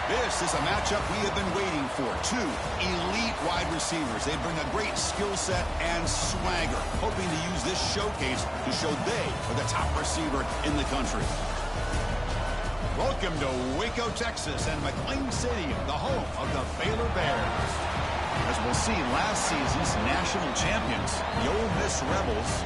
This is a matchup we have been waiting for. Two elite wide receivers. They bring a great skill set and swagger, hoping to use this showcase to show they are the top receiver in the country. Welcome to Waco, Texas, and McLean Stadium, the home of the Baylor Bears. As we'll see, last season's national champions, the Ole Miss Rebels,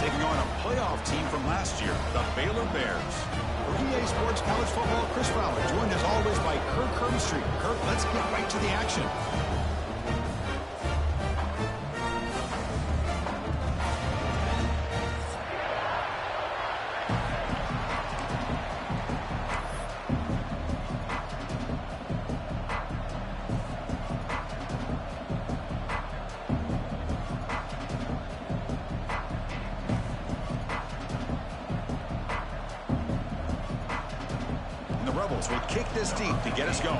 taking on a playoff team from last year, the Baylor Bears. For EA Sports College Football, Chris Fowler, joined as always by Kirk Herbstreit. Kirk, let's get right to the action. Rebels will kick this deep to get us going.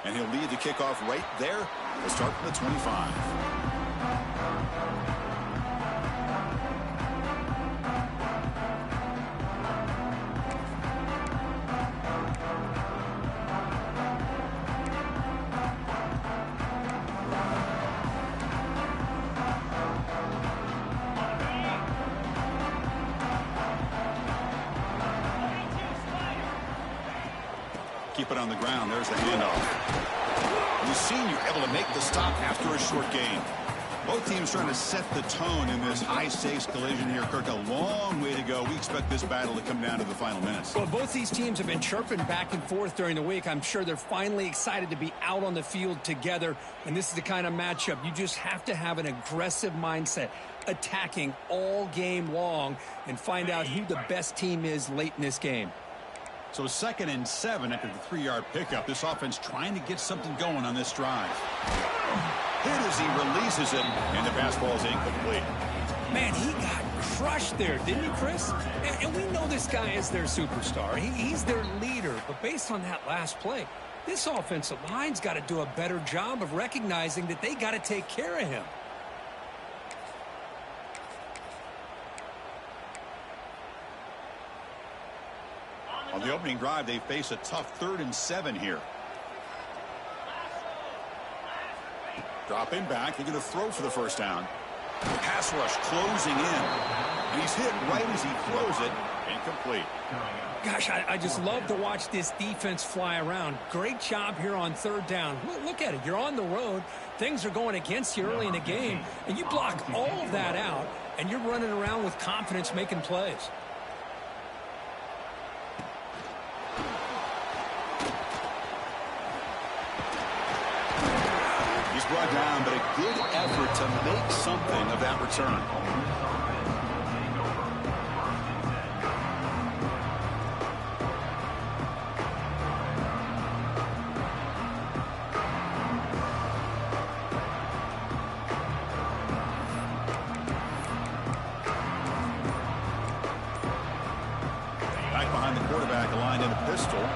And he'll lead the kickoff right there. We'll start from the 25. Keep it on the ground. There's the handoff. The senior able to make the stop after a short gain. Both teams trying to set the tone in this high-stakes collision here. Kirk, a long way to go. We expect this battle to come down to the final minutes. Well, both these teams have been chirping back and forth during the week. I'm sure they're finally excited to be out on the field together. And this is the kind of matchup you just have to have an aggressive mindset, attacking all game long, and find out who the best team is late in this game. So 2nd and 7 after the 3-yard pickup. This offense trying to get something going on this drive. Hit as he releases it, and the pass ball is incomplete. Man, he got crushed there, didn't he, Chris? And we know this guy is their superstar. He's their leader. But based on that last play, this offensive line's got to do a better job of recognizing that they got to take care of him. On the opening drive, they face a tough 3rd and 7 here. Dropping back, they're going to throw for the first down. Pass rush closing in. And he's hit right as he throws it. Incomplete. Gosh, I just love to watch this defense fly around. Great job here on 3rd down. Look at it. You're on the road. Things are going against you early in the game. And you block all of that out, and you're running around with confidence making plays. Brought down, but a good effort to make something of that return. Back behind the quarterback, aligned in a pistol.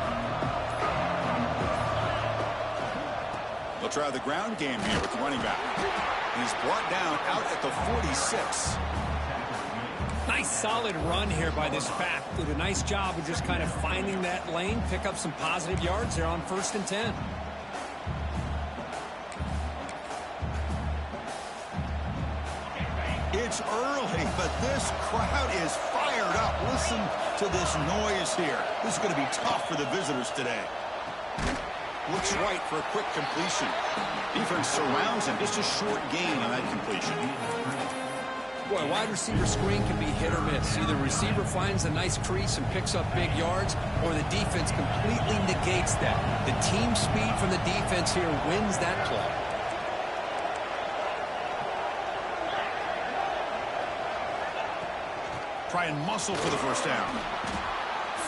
They'll try the ground game here with the running back. He's brought down out at the 46. Nice solid run here by this back. Did a nice job of just kind of finding that lane, pick up some positive yards there on 1st and 10. It's early, but this crowd is fired up. Listen to this noise here. This is going to be tough for the visitors today. Looks right for a quick completion. Defense surrounds him. Just a short gain on that completion. Boy, wide receiver screen can be hit or miss. Either receiver finds a nice crease and picks up big yards, or the defense completely negates that. The team speed from the defense here wins that play. Try and muscle for the first down.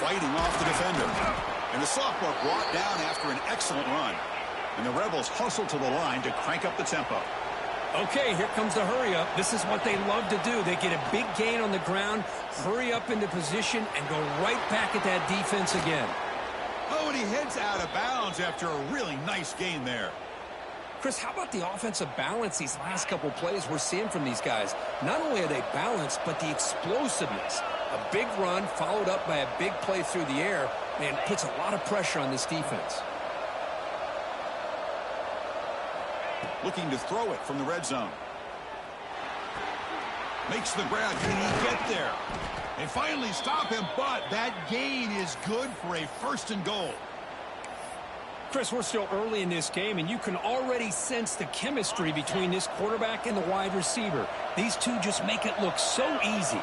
Fighting off the defender. And the sophomore brought down after an excellent run. And the Rebels hustle to the line to crank up the tempo. Okay, here comes the hurry up. This is what they love to do. They get a big gain on the ground, hurry up into position, and go right back at that defense again. Oh, and he heads out of bounds after a really nice gain there. Chris, how about the offensive balance these last couple plays we're seeing from these guys? Not only are they balanced, but the explosiveness. A big run followed up by a big play through the air, man, puts a lot of pressure on this defense. Looking to throw it from the red zone. Makes the grab. Can he get there? They finally stop him, but that gain is good for a 1st and goal. Chris, we're still early in this game, and you can already sense the chemistry between this quarterback and the wide receiver. These two just make it look so easy.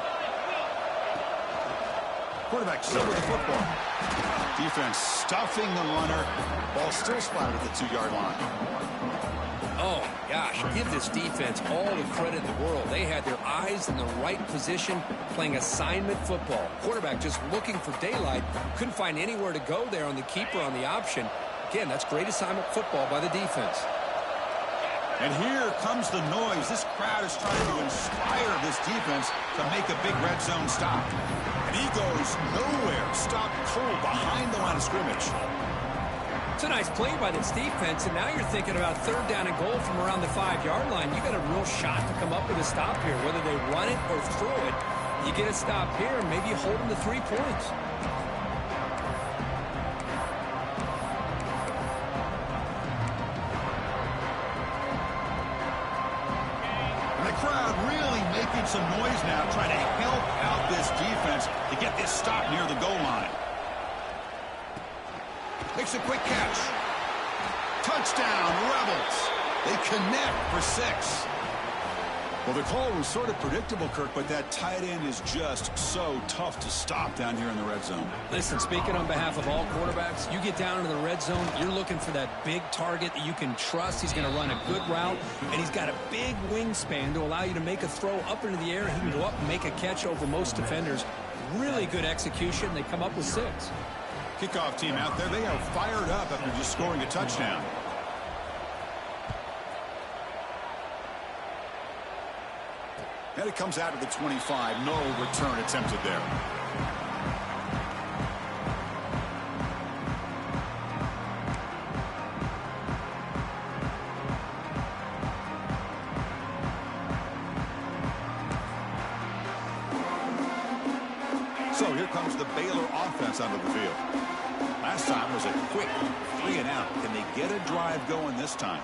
Quarterback still with the football. Defense stuffing the runner. Ball still spotted at the 2-yard line. Oh, gosh, give this defense all the credit in the world. They had their eyes in the right position, playing assignment football. Quarterback just looking for daylight. Couldn't find anywhere to go there on the keeper on the option. Again, that's great assignment football by the defense. And here comes the noise. This crowd is trying to inspire this defense to make a big red zone stop. And he goes nowhere. Stopped cold behind the line of scrimmage. It's a nice play by this defense, and now you're thinking about 3rd down and goal from around the 5-yard line. You got a real shot to come up with a stop here. Whether they run it or throw it, you get a stop here, and maybe you hold them to 3 points. And the crowd really making some noise now, trying to help out this defense to get this stop near the goal line. Makes a quick catch. Touchdown, Rebels. They connect for 6. Well, the call was sort of predictable, Kirk, but that tight end is just so tough to stop down here in the red zone. Listen, speaking on behalf of all quarterbacks, you get down into the red zone, you're looking for that big target that you can trust. He's going to run a good route, and he's got a big wingspan to allow you to make a throw up into the air. He can go up and make a catch over most defenders. Really good execution. They come up with 6. Kickoff team out there. They are fired up after just scoring a touchdown. And it comes out of the 25. No return attempted there. So here comes the Baylor offense onto the field. Last time was a quick 3 and out. Can they get a drive going this time?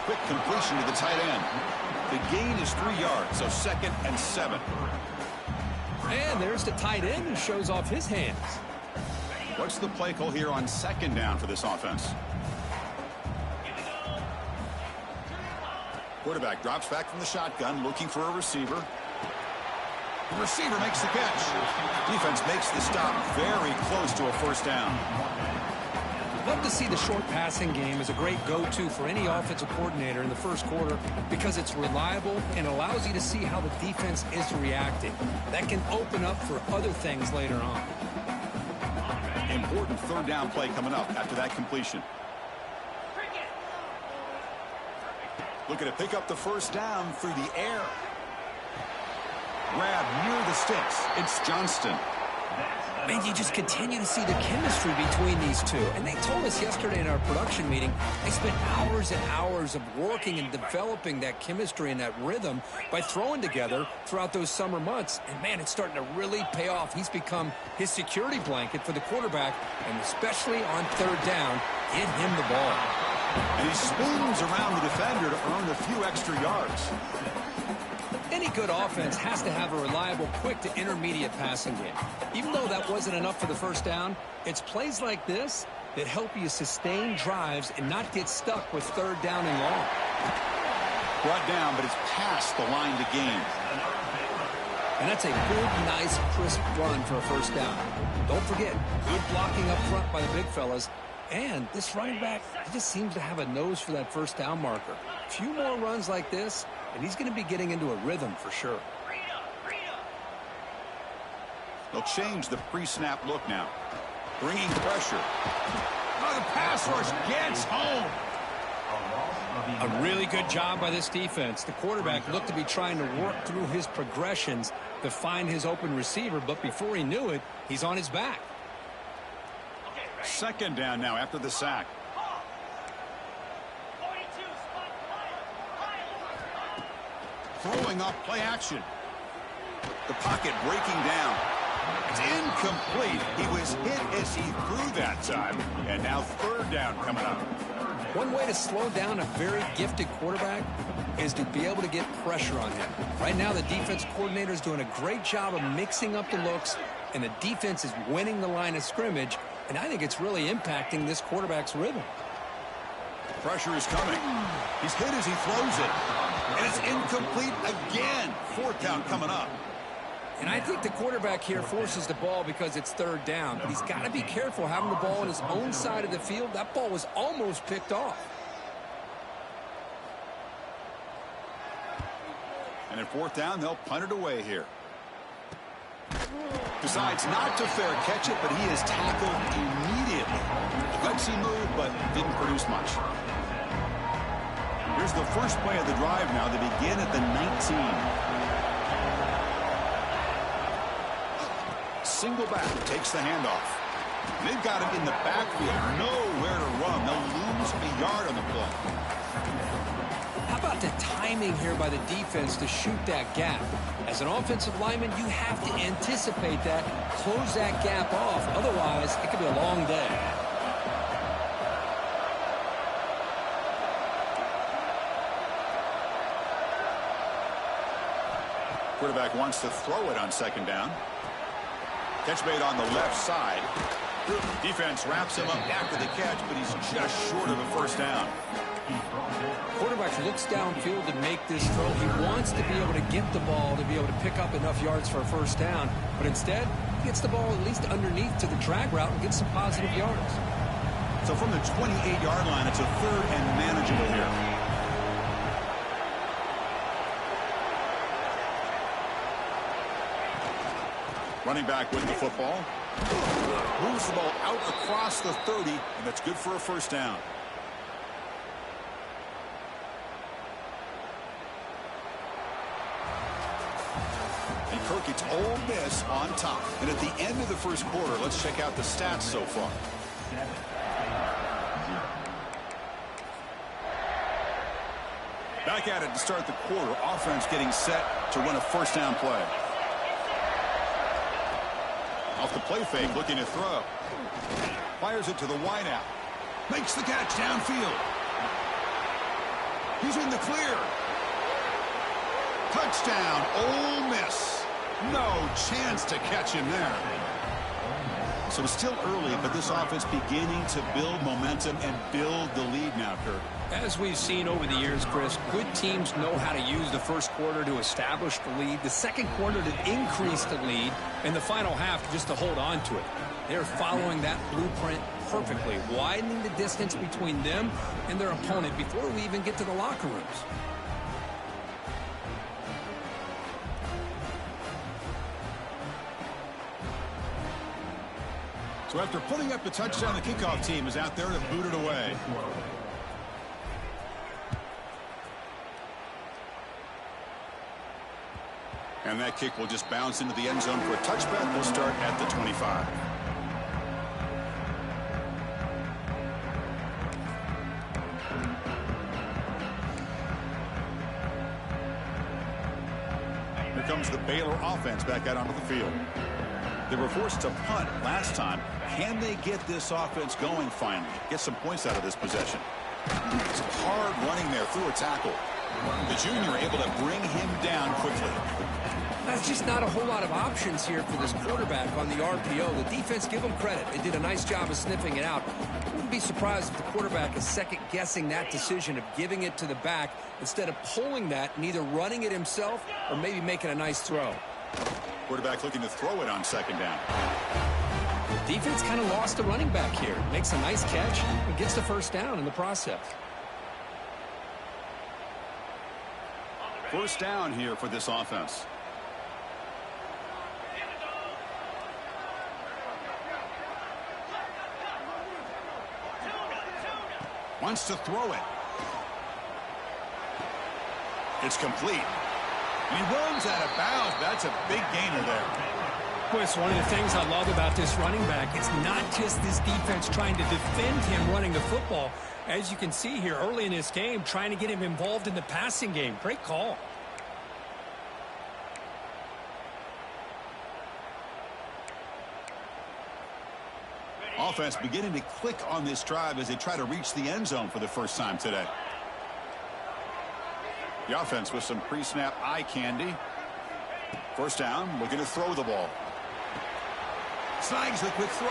Quick completion to the tight end. The gain is 3 yards, so 2nd and 7. And there's the tight end who shows off his hands. What's the play call here on 2nd down for this offense? Quarterback drops back from the shotgun, looking for a receiver. The receiver makes the catch. Defense makes the stop very close to a 1st down. Love to see the short passing game as a great go-to for any offensive coordinator in the 1st quarter because it's reliable and allows you to see how the defense is reacting. That can open up for other things later on. Important 3rd down play coming up after that completion. Looking to pick up the 1st down through the air. Grab near the sticks. It's Johnston. Man, you just continue to see the chemistry between these two. And they told us yesterday in our production meeting, they spent hours and hours of working and developing that chemistry and that rhythm by throwing together throughout those summer months. And, man, it's starting to really pay off. He's become his security blanket for the quarterback, and especially on 3rd down, get him the ball. And he spins around the defender to earn a few extra yards. Any good offense has to have a reliable, quick to intermediate passing game. Even though that wasn't enough for the 1st down, it's plays like this that help you sustain drives and not get stuck with 3rd down and long. Brought down, but it's past the line to gain. And that's a good, nice, crisp run for a 1st down. Don't forget, good blocking up front by the big fellas. And this running back, he just seems to have a nose for that 1st down marker. A few more runs like this, and he's going to be getting into a rhythm for sure. They'll change the pre-snap look now. Bringing pressure. Oh, the pass rush gets home. A really good job by this defense. The quarterback looked to be trying to work through his progressions to find his open receiver, but before he knew it, he's on his back. 2nd down now after the sack. throwing off play action. The pocket breaking down. It's incomplete. He was hit as he threw that time. And now third down coming up. One way to slow down a very gifted quarterback is to be able to get pressure on him. Right now, the defense coordinator is doing a great job of mixing up the looks, and the defense is winning the line of scrimmage, and I think it's really impacting this quarterback's rhythm. Pressure is coming. He's hit as he throws it. And it's incomplete again. Fourth down coming up. And I think the quarterback here forces the ball because it's third down. But he's got to be careful having the ball on his own side of the field. That ball was almost picked off. And at fourth down, they'll punt it away here. Decides not to fair catch it, but he is tackled immediately. A gutsy move, but didn't produce much. Here's the first play of the drive now. They begin at the 19. Single back takes the handoff. They've got him in the backfield. Nowhere to run. They'll lose a yard on the play. How about the timing here by the defense to shoot that gap? As an offensive lineman, you have to anticipate that, close that gap off. Otherwise, it could be a long day. Quarterback wants to throw it on second down. Catch made on the left side. Defense wraps him up after the catch, but he's just short of a first down. Quarterback looks downfield to make this throw. He wants to be able to get the ball to be able to pick up enough yards for a first down, but instead, he gets the ball at least underneath to the drag route and gets some positive yards. So from the 28-yard line, it's a third and manageable here. Running back with the football. Moves the ball out across the 30, and that's good for a first down. And Kirk, it's Ole Miss on top. And at the end of the first quarter, let's check out the stats so far. Back at it to start the quarter. Offense getting set to run a first down play. Off the play fake, looking to throw. Fires it to the wideout. Makes the catch downfield. He's in the clear. Touchdown, Ole Miss. No chance to catch him there. So it's still early, but this offense beginning to build momentum and build the lead now, Kirk. As we've seen over the years, Chris, good teams know how to use the first quarter to establish the lead, the second quarter to increase the lead, and the final half just to hold on to it. They're following that blueprint perfectly, widening the distance between them and their opponent before we even get to the locker rooms. So after putting up the touchdown, the kickoff team is out there to boot it away. And that kick will just bounce into the end zone for a touchback. We'll start at the 25. Here comes the Baylor offense back out onto the field. They were forced to punt last time. Can they get this offense going finally? Get some points out of this possession. Some hard running there through a tackle. The junior able to bring him down quickly. That's just not a whole lot of options here for this quarterback on the RPO. The defense, give them credit. They did a nice job of sniffing it out. I wouldn't be surprised if the quarterback is second-guessing that decision of giving it to the back instead of pulling that and either running it himself or maybe making a nice throw. Quarterback looking to throw it on second down. Defense kind of lost the running back here. Makes a nice catch and gets the first down in the process. First down here for this offense. Wants to throw it. It's complete. And he runs out of bounds. That's a big gainer there. Boy, it's one of the things I love about this running back. It's not just this defense trying to defend him running the football. As you can see here early in this game, trying to get him involved in the passing game. Great call. Offense beginning to click on this drive as they try to reach the end zone for the first time today. The offense with some pre-snap eye candy. First down, looking to throw the ball. Snags the quick throw.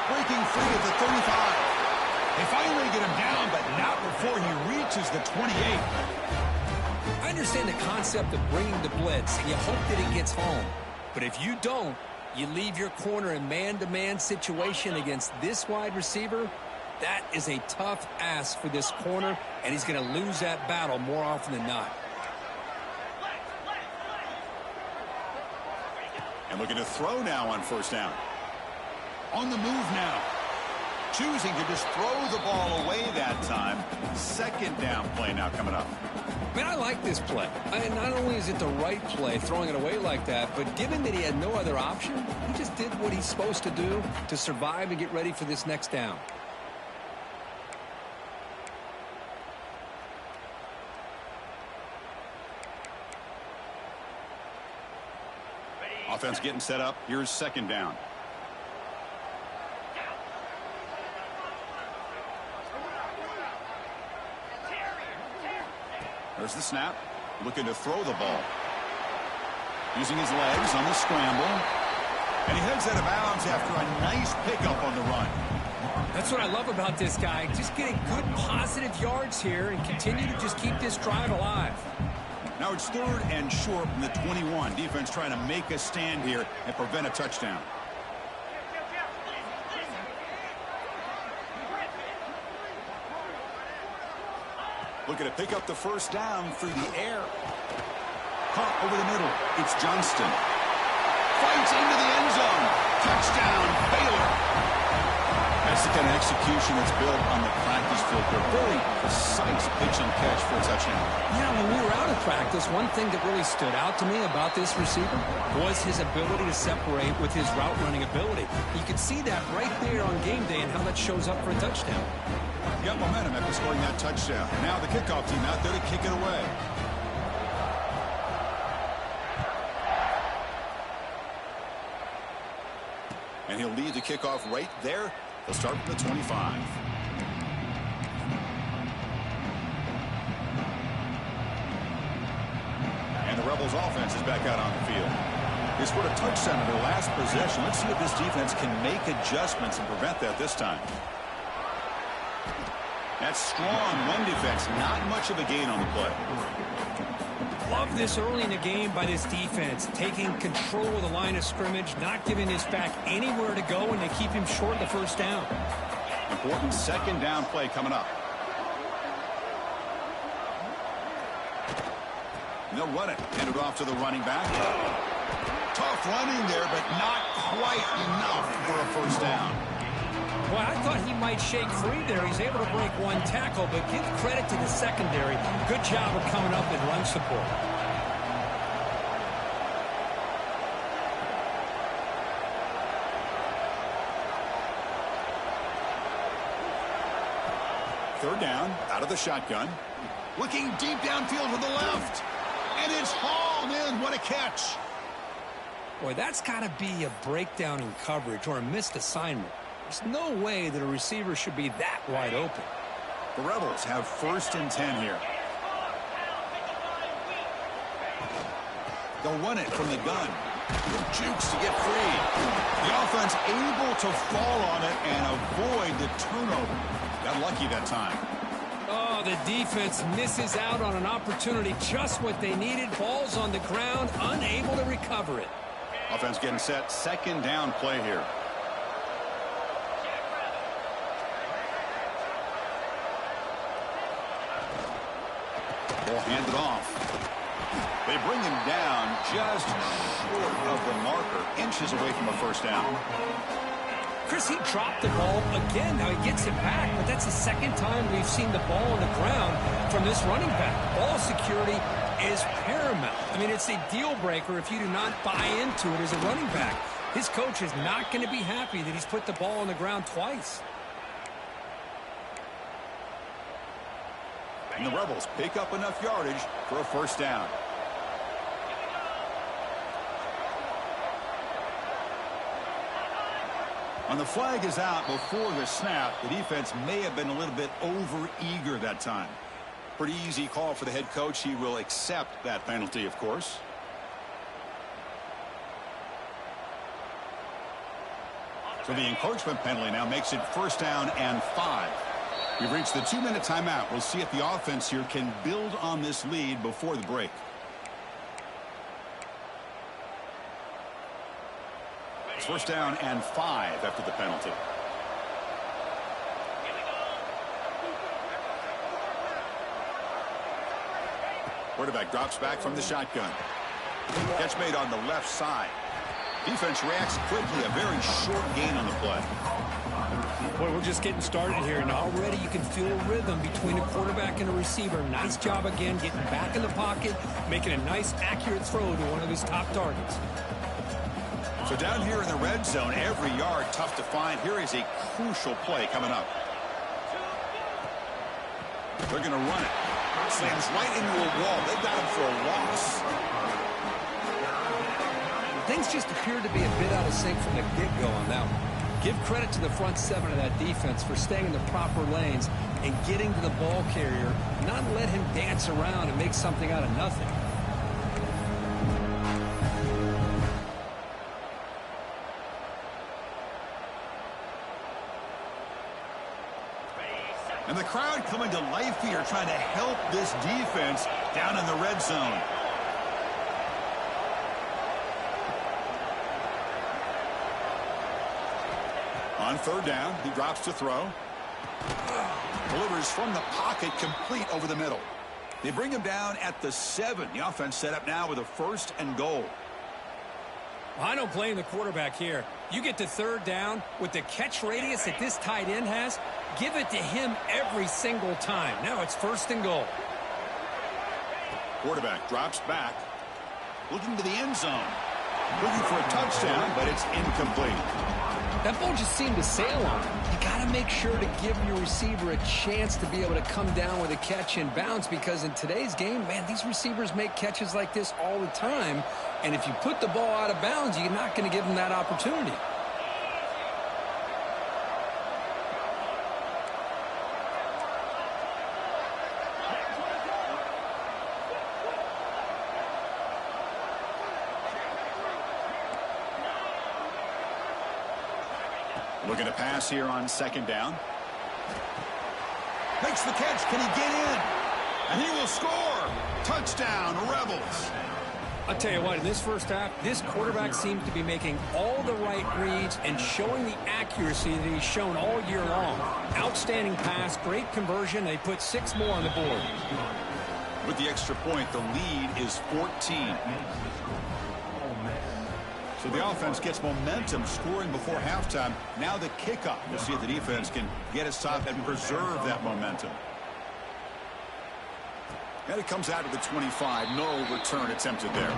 Breaking free at the 35. They finally get him down, but not before he reaches the 28. I understand the concept of bringing the blitz, and you hope that it gets home. But if you don't, you leave your corner in man-to-man situation against this wide receiver. That is a tough ask for this corner, and he's going to lose that battle more often than not. And looking to throw now on first down. On the move now. Choosing to just throw the ball away that time. Second down play now coming up. Man, I like this play. Not only is it the right play, throwing it away like that, but given that he had no other option, he just did what he's supposed to do to survive and get ready for this next down. Offense getting set up. Here's second down. There's the snap. Looking to throw the ball. Using his legs on the scramble. And he heads out of bounds after a nice pickup on the run. That's what I love about this guy. Just getting good positive yards here and continue to just keep this drive alive. Now it's third and short from the 21. Defense trying to make a stand here and prevent a touchdown. Looking to pick up the first down through the air. Caught over the middle. It's Johnston. Fights into the end zone. Touchdown, Baylor. That's the kind of execution that's built on the practice field. A very precise pitch and catch for a touchdown. Yeah, when we were out of practice, one thing that really stood out to me about this receiver was his ability to separate with his route running ability. You could see that right there on game day and how that shows up for a touchdown. Got momentum after scoring that touchdown. Now the kickoff team out there to kick it away. And he'll lead the kickoff right there. He'll start from the 25. And the Rebels offense is back out on the field. They scored a touchdown in their last possession. Let's see if this defense can make adjustments and prevent that this time. That's strong run defense. Not much of a gain on the play. Love this early in the game by this defense. Taking control of the line of scrimmage, not giving his back anywhere to go, and they keep him short of the first down. Important second down play coming up. And they'll run it. Hand it off to the running back. Tough running there, but not quite enough for a first down. Well, I thought he might shake free there. He's able to break one tackle, but give credit to the secondary. Good job of coming up and run support. Third down, out of the shotgun. Looking deep downfield to the left. And it's hauled in. What a catch. Boy, that's got to be a breakdown in coverage or a missed assignment. There's no way that a receiver should be that wide open. The Rebels have first and 10 here. They'll run it from the gun. Jukes to get free. The offense able to fall on it and avoid the turnover. Got lucky that time. Oh, the defense misses out on an opportunity. Just what they needed. Ball's on the ground, unable to recover it. Offense getting set. Second down play here. Ball handed off. They bring him down just short of the marker, inches away from a first down. Chris, he dropped the ball again. Now he gets it back, but that's the second time we've seen the ball on the ground from this running back. Ball security is paramount. I mean, it's a deal breaker if you do not buy into it as a running back. His coach is not going to be happy that he's put the ball on the ground twice. And the Rebels pick up enough yardage for a first down. On the flag is out before the snap. The defense may have been a little bit over-eager that time. Pretty easy call for the head coach. He will accept that penalty, of course. So the encouragement penalty now makes it 1st down and 5. We've reached the 2-minute timeout. We'll see if the offense here can build on this lead before the break. It's 1st down and 5 after the penalty. Quarterback drops back from the shotgun. Catch made on the left side. Defense reacts quickly. A very short gain on the play. Boy, we're just getting started here, and already you can feel a rhythm between a quarterback and a receiver. Nice job again, getting back in the pocket, making a nice, accurate throw to one of his top targets. So down here in the red zone, every yard tough to find. Here is a crucial play coming up. They're going to run it. Slams right into a wall. They've got him for a loss. Things just appear to be a bit out of sync from the get-go on that one. Give credit to the front 7 of that defense for staying in the proper lanes and getting to the ball carrier, not let him dance around and make something out of nothing. And the crowd coming to life here, trying to help this defense down in the red zone. On 3rd down, he drops to throw. Delivers from the pocket, complete over the middle. They bring him down at the 7. The offense set up now with a 1st and goal. I don't blame the quarterback here. You get to 3rd down with the catch radius that this tight end has, give it to him every single time. Now it's 1st and goal. Quarterback drops back, looking to the end zone. Looking for a touchdown, but it's incomplete. That ball just seemed to sail on him. You got to make sure to give your receiver a chance to be able to come down with a catch and bounce, because in today's game, man, these receivers make catches like this all the time. And if you put the ball out of bounds, you're not going to give them that opportunity. Looking to pass here on 2nd down. Makes the catch. Can he get in? And he will score. Touchdown, Rebels. I'll tell you what, in this first half, this quarterback seems to be making all the right reads and showing the accuracy that he's shown all year long. Outstanding pass, great conversion. They put 6 more on the board. With the extra point, the lead is 14. So the offense gets momentum, scoring before halftime. Now the kickoff. We'll see if the defense can get a stop and preserve that momentum. And it comes out of the 25. No return attempted there.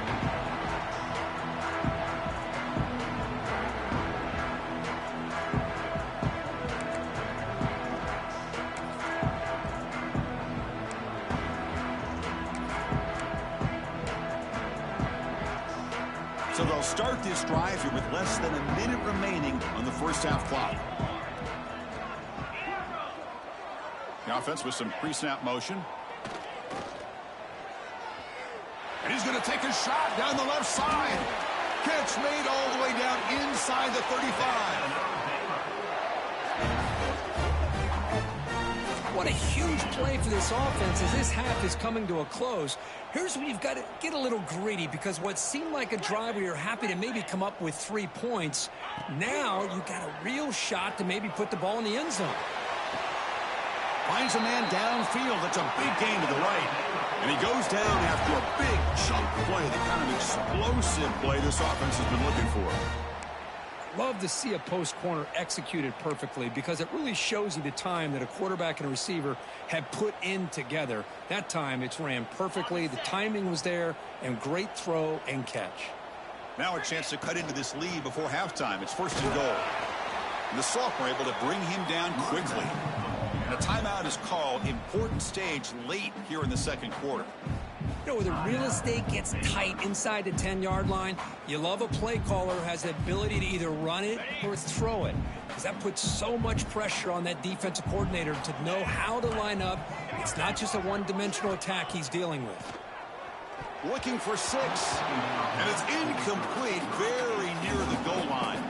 So they'll start this drive here with less than a minute remaining on the first half clock. The offense with some pre-snap motion. And he's going to take a shot down the left side. Catch made all the way down inside the 35. What a huge play for this offense as this half is coming to a close. Here's where you've got to get a little greedy, because what seemed like a drive where you're happy to maybe come up with 3 points, now you've got a real shot to maybe put the ball in the end zone. Finds a man downfield. That's a big gain to the right. And he goes down after a big chunk play, the kind of explosive play this offense has been looking for. Love to see a post corner executed perfectly, because it really shows you the time that a quarterback and a receiver have put in together. That time it's ran perfectly. The timing was there, and great throw and catch. Now a chance to cut into this lead before halftime. It's 1st and goal. And the sophomore able to bring him down quickly. And a timeout is called. Important stage late here in the 2nd quarter. You know, where the real estate gets tight inside the 10-yard line, you love a play caller who has the ability to either run it or throw it, because that puts so much pressure on that defensive coordinator to know how to line up. It's not just a one-dimensional attack he's dealing with. Looking for 6, and it's incomplete, very near the goal line.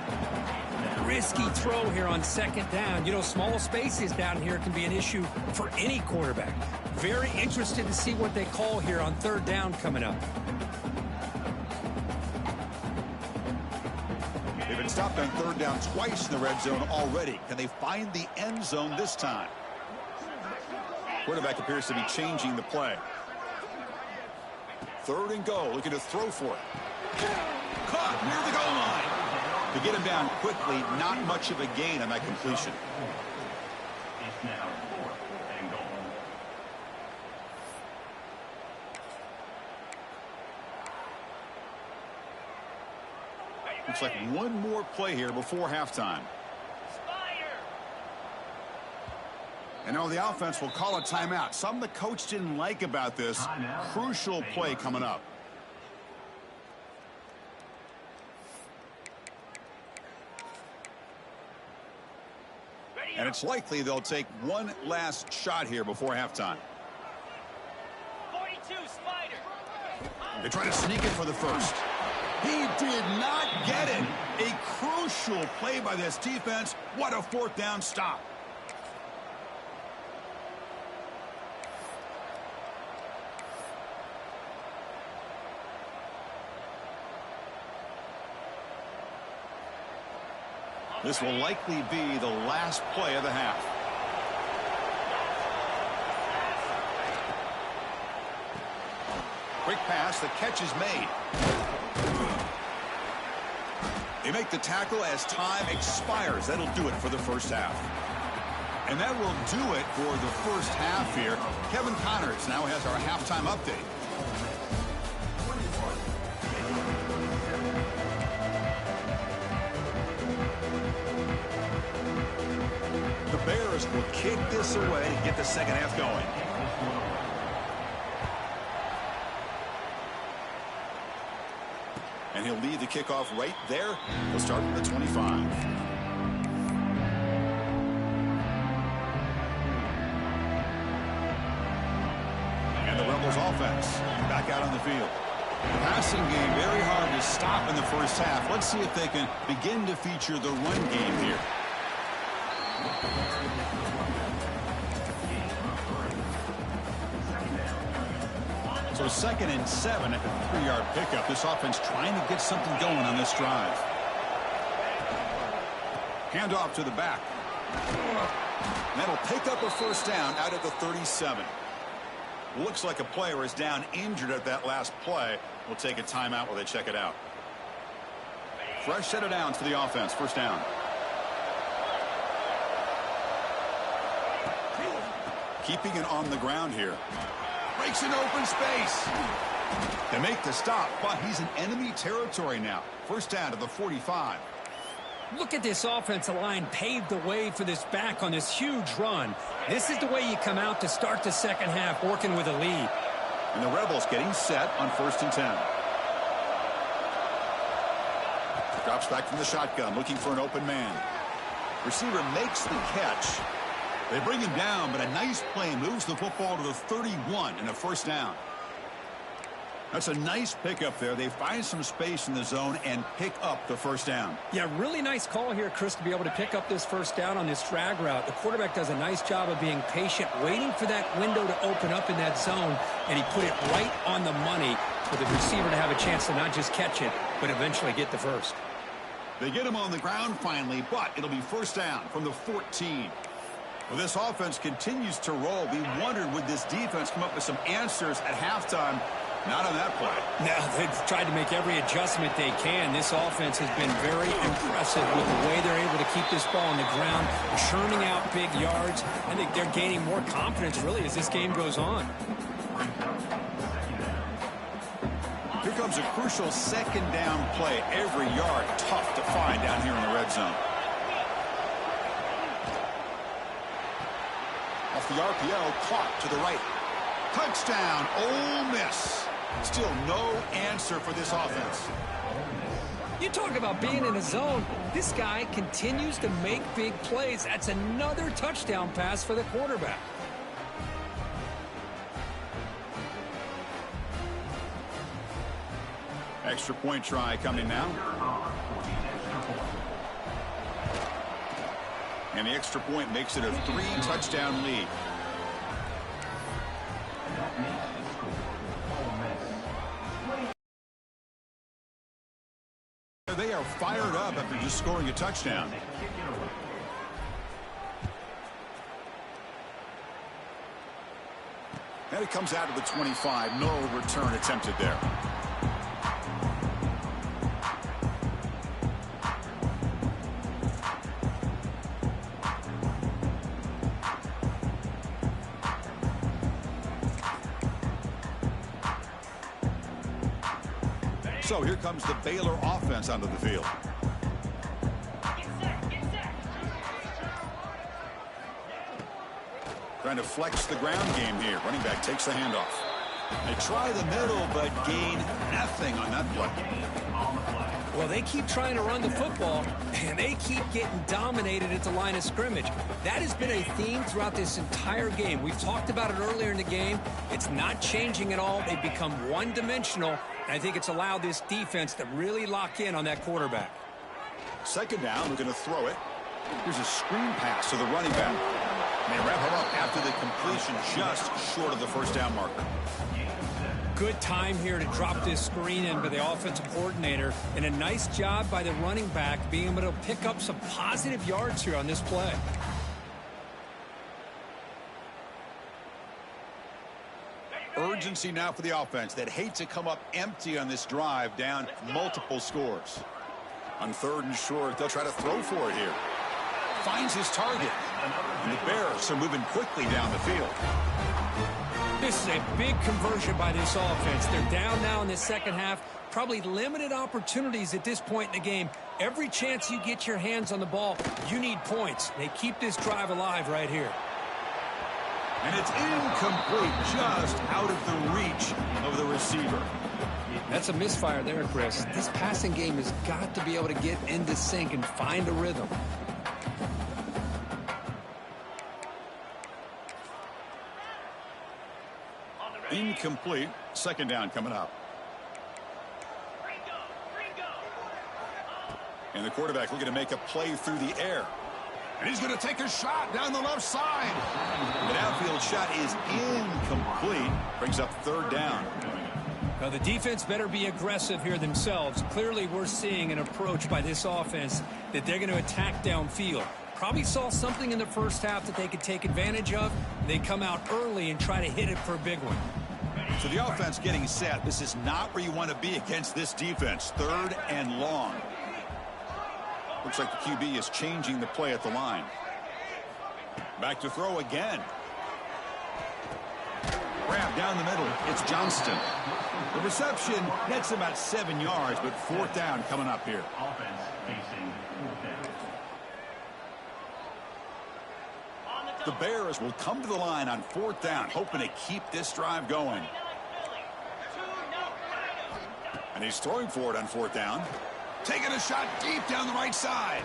Risky throw here on second down. You know, small spaces down here can be an issue for any quarterback. Very interested to see what they call here on third down coming up. They've been stopped on third down twice in the red zone already. Can they find the end zone this time? Quarterback appears to be changing the play. Third and go, looking to throw for it. Caught near the goal line. To get him down quickly, not much of a gain on that completion. It's now 4th and goal. Looks like one more play here before halftime. And now the offense will call a timeout. Something the coach didn't like about this. Crucial play coming up. And it's likely they'll take one last shot here before halftime. 42 Spider. They try to sneak it for the first. He did not get it. A crucial play by this defense. What a fourth down stop. This will likely be the last play of the half. Quick pass, the catch is made. They make the tackle as time expires. That'll do it for the first half. And that will do it for the first half here. Kevin Connors now has our halftime update. The Bears will kick this away to get the second half going. And he'll lead the kickoff right there. He'll start from the 25. And the Rebels offense back out on the field. Passing game very hard to stop in the first half. Let's see if they can begin to feature the run game here. So 2nd and 7 at the 3-yard pickup. This offense trying to get something going on this drive. Handoff to the back. That'll pick up a first down out of the 37. Looks like a player is down injured at that last play. We'll take a timeout while they check it out. Fresh set of downs for the offense. First down. Keeping it on the ground here. Breaks an open space. They make the stop, but he's in enemy territory now. First down to the 45. Look at this offensive line paved the way for this back on this huge run. This is the way you come out to start the second half, working with a lead. And the Rebels getting set on 1st and 10. Drops back from the shotgun, looking for an open man. Receiver makes the catch. They bring him down, but a nice play moves the football to the 31 and a first down. That's a nice pickup there. They find some space in the zone and pick up the first down. Yeah, really nice call here, Chris, to be able to pick up this first down on this drag route. The quarterback does a nice job of being patient, waiting for that window to open up in that zone, and he put it right on the money for the receiver to have a chance to not just catch it, but eventually get the first. They get him on the ground finally, but it'll be first down from the 14. Well, this offense continues to roll. We wondered, would this defense come up with some answers at halftime? Not on that play. Now, they've tried to make every adjustment they can. This offense has been very impressive with the way they're able to keep this ball on the ground, churning out big yards. I think they're gaining more confidence, really, as this game goes on. Here comes a crucial second down play. Every yard tough to find down here in the red zone. Off the RPO, caught to the right. Touchdown, Ole Miss. Still no answer for this offense. You talk about being in a zone. This guy continues to make big plays. That's another touchdown pass for the quarterback. Extra point try coming now. And the extra point makes it a 3-touchdown lead. They are fired up after just scoring a touchdown. And it comes out of the 25. No return attempted there. So here comes the Baylor offense onto the field. Trying to flex the ground game here. Running back takes the handoff. They try the middle, but gain nothing on that play. Well, they keep trying to run the football, and they keep getting dominated at the line of scrimmage. That has been a theme throughout this entire game. We've talked about it earlier in the game. It's not changing at all. They've become one-dimensional, and I think it's allowed this defense to really lock in on that quarterback. Second down, we're going to throw it. Here's a screen pass to the running back. And they wrap him up after the completion, just short of the first down marker. Good time here to drop this screen in by the offensive coordinator, and a nice job by the running back being able to pick up some positive yards here on this play. Urgency now for the offense that hate to come up empty on this drive, down multiple scores. On 3rd and short, they'll try to throw for it here. Finds his target. And the Bears are moving quickly down the field. This is a big conversion by this offense. They're down now in the second half. Probably limited opportunities at this point in the game. Every chance you get your hands on the ball, you need points. They keep this drive alive right here. And it's incomplete, just out of the reach of the receiver. That's a misfire there, Chris. This passing game has got to be able to get into sync and find a rhythm. Incomplete. Second down coming up. And the quarterback looking to make a play through the air. And he's going to take a shot down the left side. The downfield shot is incomplete. Brings up 3rd down. Now the defense better be aggressive here themselves. Clearly we're seeing an approach by this offense that they're going to attack downfield. Probably saw something in the first half that they could take advantage of. They come out early and try to hit it for a big one. So the offense getting set. This is not where you want to be against this defense. 3rd and long. Looks like the QB is changing the play at the line. Back to throw again. Grab down the middle. It's Johnston. The reception nets about 7 yards, but 4th down coming up here. Offense facing 4th down. The Bears will come to the line on 4th down, hoping to keep this drive going. And he's throwing for it on 4th down. Taking a shot deep down the right side.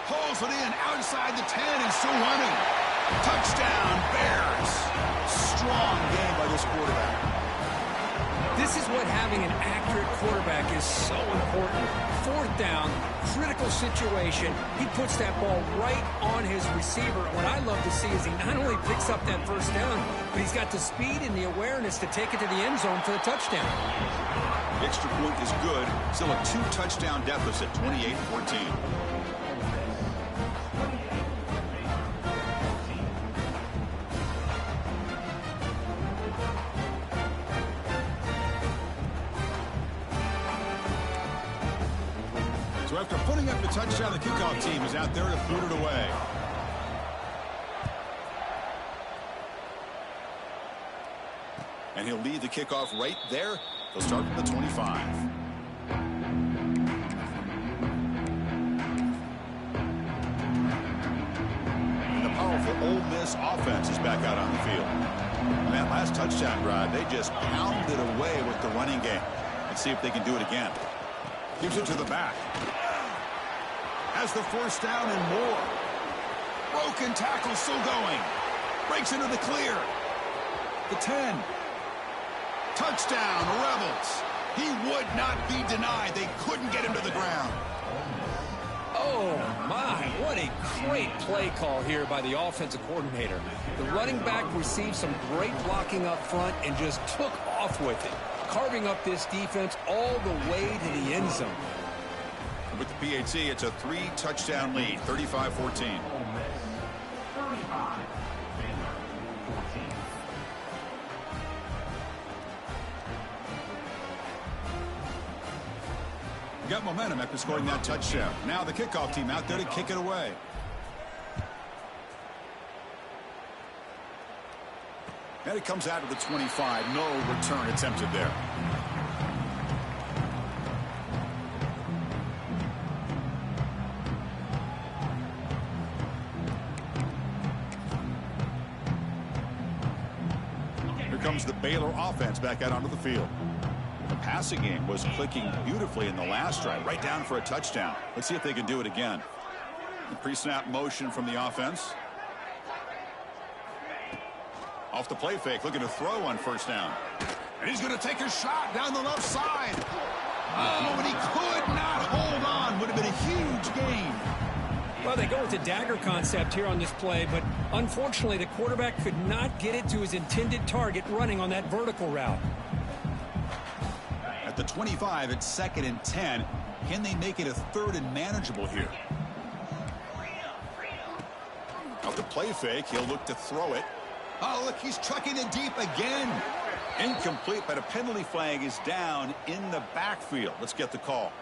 Pulls it in outside the 10 and still running. Touchdown, Bears. Strong game by this quarterback. This is what having an accurate quarterback is so important. 4th down, critical situation. He puts that ball right on his receiver. What I love to see is he not only picks up that first down, but he's got the speed and the awareness to take it to the end zone for the touchdown. The extra point is good. Still a 2-touchdown deficit, 28-14. So after putting up the touchdown, the kickoff team is out there to boot it away. And he'll lead the kickoff right there. They'll start from the 25. And the powerful Ole Miss offense is back out on the field. That last touchdown drive, they just pounded away with the running game. Let's see if they can do it again. Gives it to the back. Has the first down and more. Broken tackle still going. Breaks into the clear. The 10. Touchdown, Rebels. He would not be denied. They couldn't get him to the ground. Oh, my. What a great play call here by the offensive coordinator. The running back received some great blocking up front and just took off with it, carving up this defense all the way to the end zone. With the PAT, it's a 3-touchdown lead, 35-14. Got momentum after scoring that touchdown. Now the kickoff team out there to kick it away. And it comes out to the 25. No return attempted there. Here comes the Baylor offense back out onto the field. The passing game was clicking beautifully in the last drive, right down for a touchdown. Let's see if they can do it again. The pre-snap motion from the offense. Off the play fake, looking to throw on first down. And he's going to take a shot down the left side. Oh, but he could not hold on. Would have been a huge gain. Well, they go with the dagger concept here on this play, but unfortunately the quarterback could not get it to his intended target running on that vertical route. At the 25, it's 2nd and 10. Can they make it a 3rd and manageable here? Off the play fake, he'll look to throw it. Oh, look, he's trucking it deep again. Incomplete, but a penalty flag is down in the backfield. Let's get the call.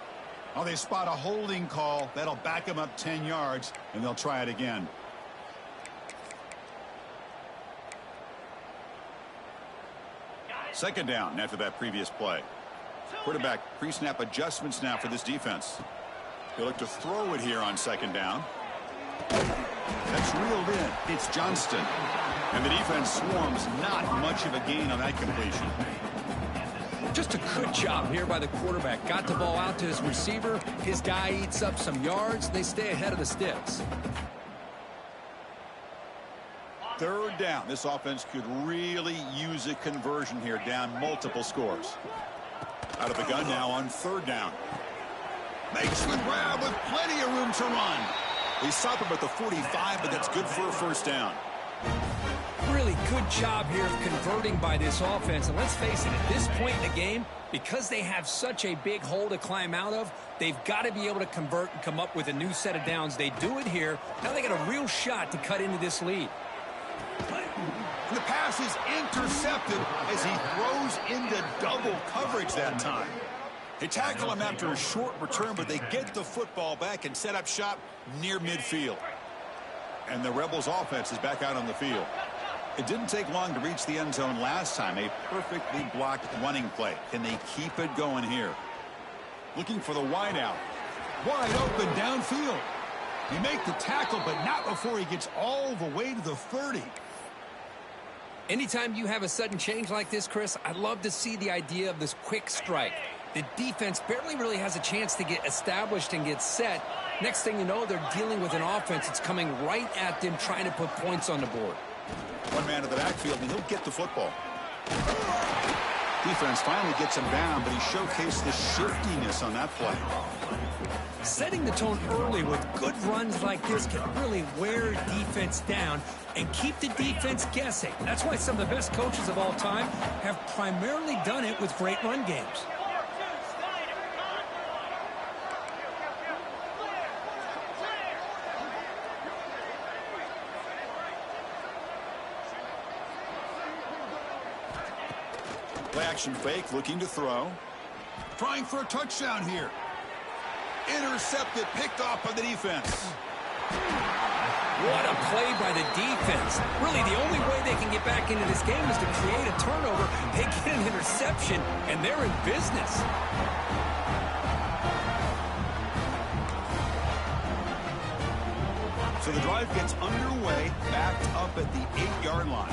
Oh, they spot a holding call. That'll back him up 10 yards, and they'll try it again. Second down after that previous play. Quarterback pre-snap adjustments now for this defense. They'll look to throw it here on 2nd down. That's reeled in. It's Johnston. And the defense swarms. Not much of a gain on that completion. Just a good job here by the quarterback. Got the ball out to his receiver. His guy eats up some yards. They stay ahead of the sticks. 3rd down. This offense could really use a conversion here, down multiple scores. Out of the gun now on 3rd down. Makes the grab with plenty of room to run. They stop him at the 45, but that's good for a first down. Really good job here of converting by this offense. And let's face it, at this point in the game, because they have such a big hole to climb out of, they've got to be able to convert and come up with a new set of downs. They do it here. Now they got a real shot to cut into this lead. The pass is intercepted as he throws into double coverage that time. They tackle him after a short return, but they get the football back and set up shop near midfield. And the Rebels offense is back out on the field. It didn't take long to reach the end zone last time. A perfectly blocked running play. Can they keep it going here? Looking for the wideout. Wide open downfield. They make the tackle, but not before he gets all the way to the 30. Anytime you have a sudden change like this, Chris, I love to see the idea of this quick strike. The defense barely really has a chance to get established and get set. Next thing you know, they're dealing with an offense that's coming right at them, trying to put points on the board. One man to the backfield, and he'll get the football. Defense finally gets him down, but he showcased the shiftiness on that play. Setting the tone early with good runs like this can really wear defense down and keep the defense guessing. That's why some of the best coaches of all time have primarily done it with great run games. Play action fake, looking to throw. Trying for a touchdown here. Intercepted, picked off by the defense. What a play by the defense. Really, the only way they can get back into this game is to create a turnover. They get an interception, and they're in business. So the drive gets underway, backed up at the 8-yard line.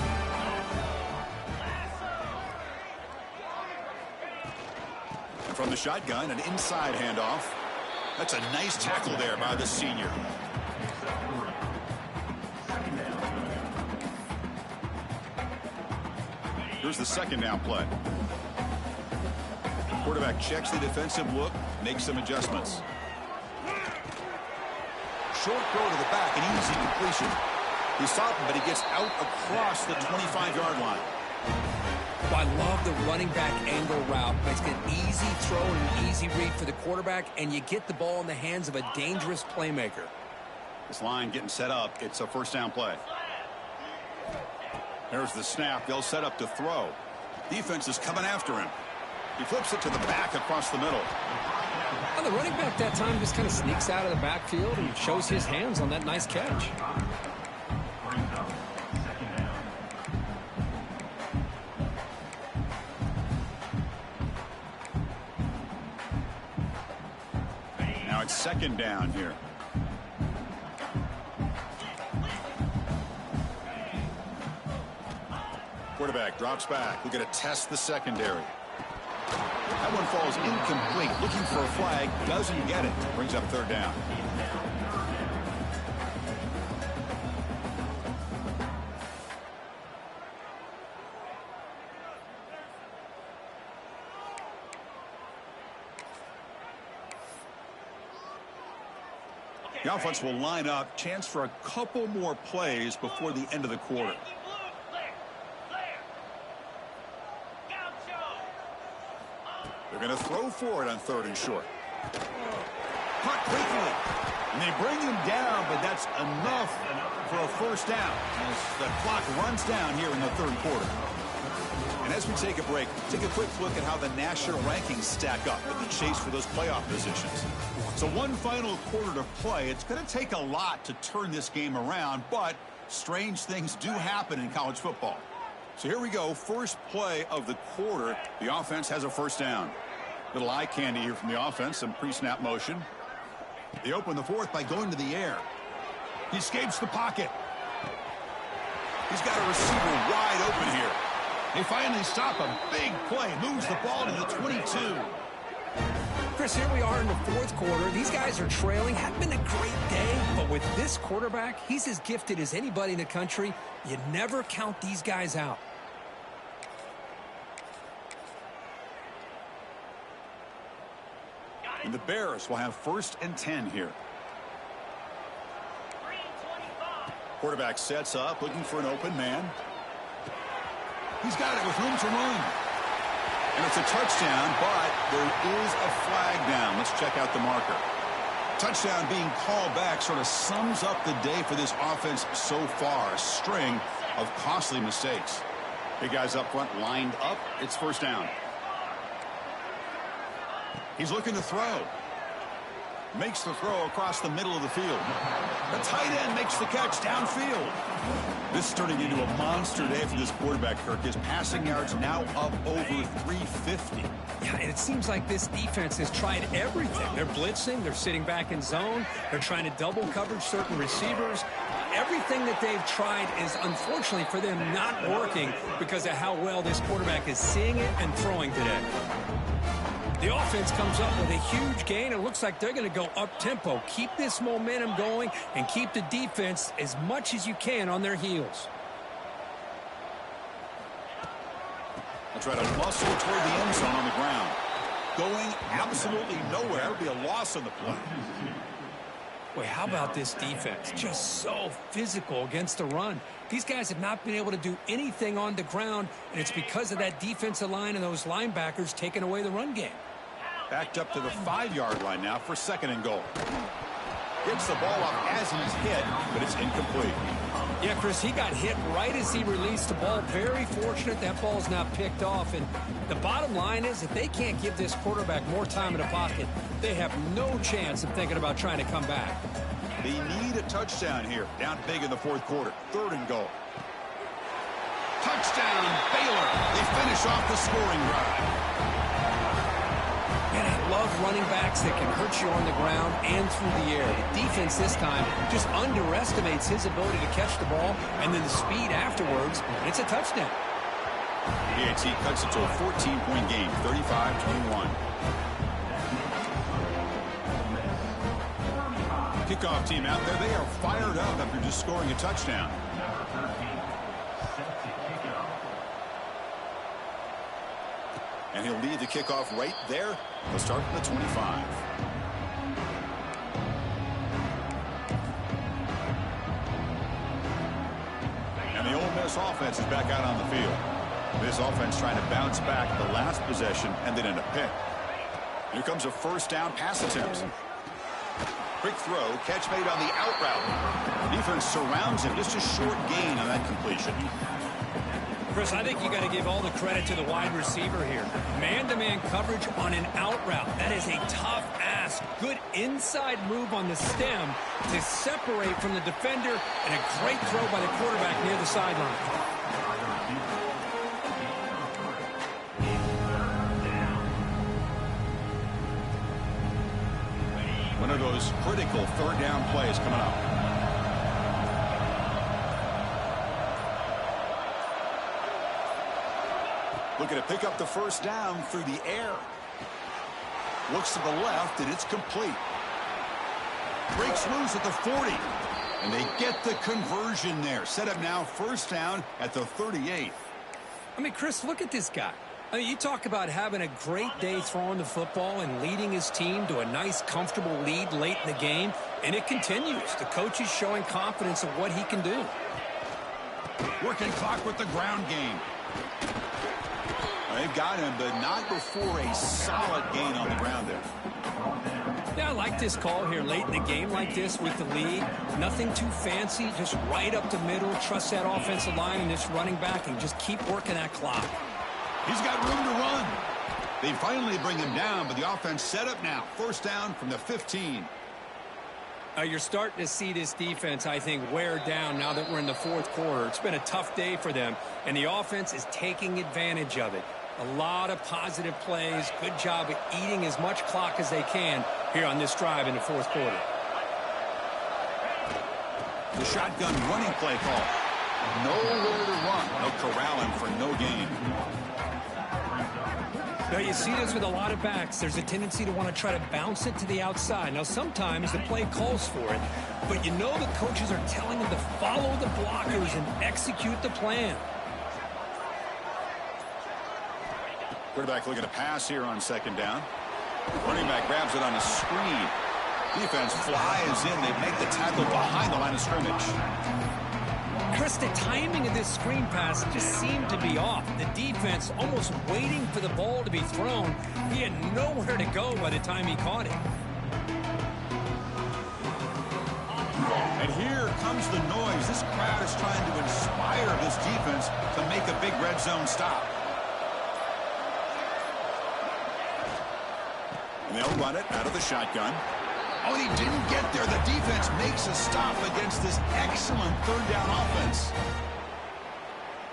From the shotgun, an inside handoff. That's a nice tackle there by the senior. Here's the second down play. Quarterback checks the defensive look, makes some adjustments. Short throw to the back, an easy completion. He's stopping, but he gets out across the 25-yard line. Well, I love the running back angle route. It's an easy throw and an easy read for the quarterback, and you get the ball in the hands of a dangerous playmaker. This line getting set up. It's a first down play. There's the snap. They'll set up to throw. Defense is coming after him. He flips it to the back across the middle. Well, the running back that time just kind of sneaks out of the backfield and shows his hands on that nice catch. Now it's second down here. Quarterback drops back. We're going to test the secondary. That one falls incomplete. Looking for a flag. Doesn't get it. Brings up third down. The offense will line up. Chance for a couple more plays before the end of the quarter. They're going to throw for it on third and short. Caught quickly. And they bring him down, but that's enough for a first down as the clock runs down here in the third quarter. And as we take a break, take a quick look at how the national rankings stack up in the chase for those playoff positions. So one final quarter to play. It's going to take a lot to turn this game around, but strange things do happen in college football. So here we go. First play of the quarter. The offense has a first down. Little eye candy here from the offense. Some pre-snap motion. They open the fourth by going to the air. He escapes the pocket. He's got a receiver wide open here. They finally stop a big play. Moves the ball to the 22. Chris, here we are in the fourth quarter. These guys are trailing. Hadn't been a great day, but with this quarterback, he's as gifted as anybody in the country. You never count these guys out. And the Bears will have first and 10 here. Quarterback sets up, looking for an open man. He's got it with room to run. And it's a touchdown, but there is a flag down. Let's check out the marker. Touchdown being called back sort of sums up the day for this offense so far. A string of costly mistakes. Big guys up front lined up. It's first down. He's looking to throw. Makes the throw across the middle of the field. The tight end makes the catch downfield. This is turning into a monster day for this quarterback, Kirk. His passing yards now up over 350. Yeah, and it seems like this defense has tried everything. They're blitzing. They're sitting back in zone. They're trying to double coverage certain receivers. Everything that they've tried is, unfortunately for them, not working because of how well this quarterback is seeing it and throwing today. The offense comes up with a huge gain. It looks like they're going to go up-tempo. Keep this momentum going and keep the defense as much as you can on their heels. They'll try to muscle toward the end zone on the ground. Going absolutely nowhere. That would be a loss on the play. Boy, how about this defense? Just so physical against the run. These guys have not been able to do anything on the ground, and it's because of that defensive line and those linebackers taking away the run game. Backed up to the 5-yard line now for second and goal. Gets the ball up as he's hit, but it's incomplete. Yeah, Chris, he got hit right as he released the ball. Very fortunate that ball's now picked off. And the bottom line is if they can't give this quarterback more time in the pocket, they have no chance of thinking about trying to come back. They need a touchdown here. Down big in the fourth quarter. Third and goal. Touchdown, Baylor. They finish off the scoring drive. Man, I love running backs that can hurt you on the ground and through the air. The defense this time just underestimates his ability to catch the ball and then the speed afterwards. It's a touchdown. PAT cuts it to a 14-point game, 35-21. Kickoff team out there. They are fired up after just scoring a touchdown. And he'll lead the kickoff right there. He'll start from the 25. And the Ole Miss offense is back out on the field. This offense trying to bounce back the last possession and then in a pick. Here comes a first down pass attempt. Quick throw, catch made on the out route. Defense surrounds him, just a short gain on that completion. Chris, I think you got to give all the credit to the wide receiver here. Man-to-man coverage on an out route. That is a tough ask. Good inside move on the stem to separate from the defender, and a great throw by the quarterback near the sideline. One of those critical third down plays coming up. Looking to pick up the first down through the air. Looks to the left, and it's complete. Breaks loose at the 40. And they get the conversion there. Set up now first down at the 38. I mean, Chris, look at this guy. I mean, you talk about having a great day throwing the football and leading his team to a nice, comfortable lead late in the game, and it continues. The coach is showing confidence of what he can do. Working clock with the ground game. They've got him, but not before a solid gain on the ground there. Yeah, I like this call here late in the game like this with the lead. Nothing too fancy, just right up the middle. Trust that offensive line and this running back and just keep working that clock. He's got room to run. They finally bring him down, but the offense set up now. First down from the 15. You're starting to see this defense, I think, wear down now that we're in the fourth quarter. It's been a tough day for them, and the offense is taking advantage of it. A lot of positive plays. Good job at eating as much clock as they can here on this drive in the fourth quarter. The shotgun running play call. Nowhere to run. They'll corral him for no gain. Now, you see this with a lot of backs. There's a tendency to want to try to bounce it to the outside. Now, sometimes the play calls for it, but you know the coaches are telling them to follow the blockers and execute the plan. Quarterback looking to pass here on second down. Running back grabs it on a screen. Defense flies in. They make the tackle behind the line of scrimmage. Chris, the timing of this screen pass just seemed to be off. The defense almost waiting for the ball to be thrown. He had nowhere to go by the time he caught it. And here comes the noise. This crowd is trying to inspire this defense to make a big red zone stop. And they'll run it out of the shotgun. Oh, and he didn't get there. The defense makes a stop against this excellent third down offense.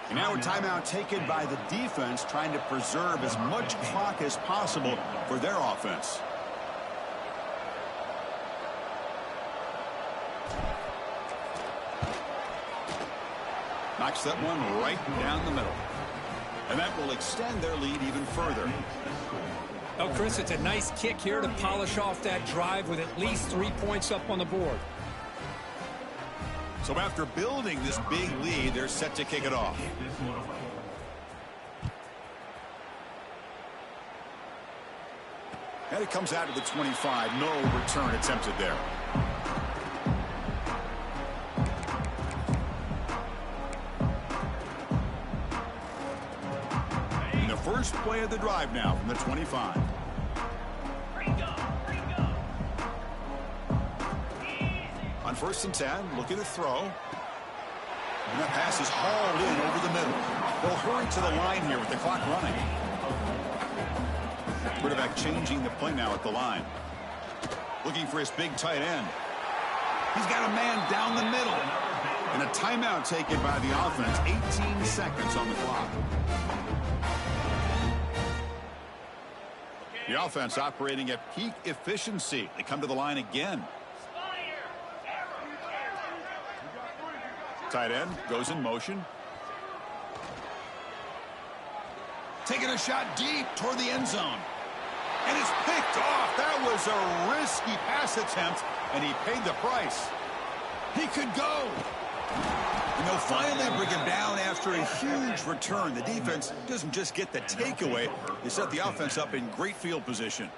And now a timeout taken by the defense, trying to preserve as much clock as possible for their offense. Knocks that one right down the middle. And that will extend their lead even further. Oh, Chris, it's a nice kick here to polish off that drive with at least 3 points up on the board. So after building this big lead, they're set to kick it off. And it comes out of the 25. No return attempted there. And the first play of the drive now from the 25. On 1st and 10, looking to throw. And that pass is hauled in over the middle. They'll hurry to the line here with the clock running. Quarterback changing the play now at the line. Looking for his big tight end. He's got a man down the middle. And a timeout taken by the offense. 18 seconds on the clock. The offense operating at peak efficiency. They come to the line again. Tight end goes in motion. Taking a shot deep toward the end zone. And it's picked off. That was a risky pass attempt, and he paid the price. He could go. And they'll finally bring him down after a huge return. The defense doesn't just get the takeaway. They set the offense up in great field position.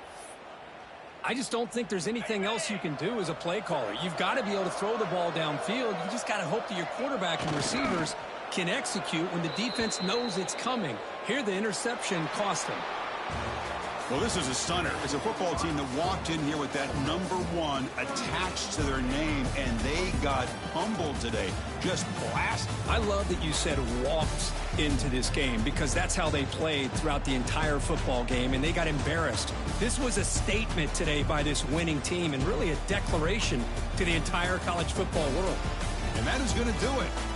I just don't think there's anything else you can do as a play caller. You've got to be able to throw the ball downfield. You just got to hope that your quarterback and receivers can execute when the defense knows it's coming. Here, the interception cost them. Well, this is a stunner. It's a football team that walked in here with that number 1 attached to their name, and they got humbled today. Just blasted. I love that you said walked into this game, because that's how they played throughout the entire football game, and they got embarrassed. This was a statement today by this winning team, and really a declaration to the entire college football world. And that is going to do it.